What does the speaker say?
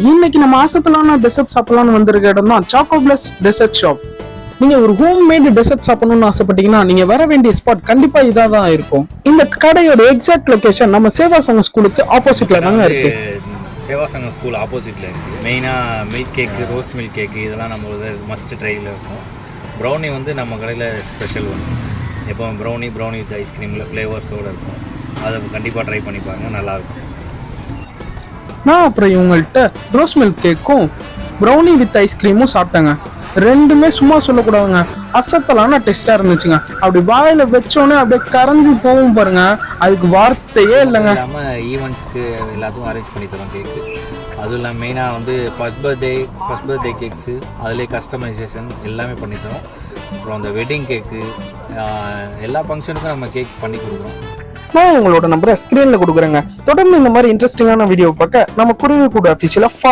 இன்னைக்கு நம்ம ஆசத்தலான டெசர்ட் சாப்பிடலாம்னு வந்திருக்க இடம் தான் சாக்கோ பிளஸ் டெசர்ட் ஷாப். நீங்க ஒரு ஹோம் மேட் டெசர்ட் சாப்பிடணும்னு ஆசைப்பட்டீங்கன்னா நீங்க வர வேண்டிய ஸ்பாட் கண்டிப்பா இதா தான் இருக்கும். இந்த கடையோட எக்ஸாக்ட் லொகேஷன் நம்ம சேவா சங்கம் ஸ்கூலுக்கு ஆப்போசிட்ல தாங்க இருக்கு. சேவா சங்கம் ஸ்கூல் ஆப்போசிட்ல இருக்கு. மெயினாக மில்க் கேக்கு, ரோஸ் மில்க் கேக்கு இதெல்லாம் நம்ம மஸ்ட் ட்ரையில் இருக்கும். ப்ரௌனி வந்து நம்ம கடையில் ஸ்பெஷல் ஒன்று. எப்போ ப்ரௌனி வித் ஐஸ்கிரீமில் ஃப்ளேவர்ஸோடு இருக்கும். அதை கண்டிப்பாக ட்ரை பண்ணி பாருங்கள், நல்லாயிருக்கும். நான் அப்புறம் இவங்கள்ட்ட ரோஸ் மில்க் கேக்கும் ப்ரௌனி வித் ஐஸ்கிரீமும் சாப்பிட்டேங்க. ரெண்டுமே சும்மா சொல்லக்கூடாதுங்க, அசத்தலான டேஸ்டா இருந்துச்சுங்க. அப்படி வாயில வச்சோன்னே அப்படியே கரைஞ்சி போகும் பாருங்க, அதுக்கு வார்த்தையே இல்லைங்க. இல்லாமல் ஈவெண்ட்ஸ்க்கு எல்லாத்துக்கும் அரேஞ்ச் பண்ணி தரோம் கேக்கு. அதுவும் இல்லாமல் மெயினாக வந்து ஃபர்ஸ்ட் பர்த்டே கேக்ஸு, அதிலே கஸ்டமைசேஷன் எல்லாமே பண்ணி தரோம். அப்புறம் அந்த வெட்டிங் கேக்கு, எல்லா ஃபங்க்ஷனுக்கும் நம்ம கேக் பண்ணி கொடுக்குறோம். நான் உங்களோட நம்பரை ஸ்கிரீன்ல கொடுக்குறேங்க. தொடர்ந்து இந்த மாதிரி இன்ட்ரெஸ்டிங்கான வீடியோ பார்க்க நம்ம குருவி கூட அஃபீஷியலா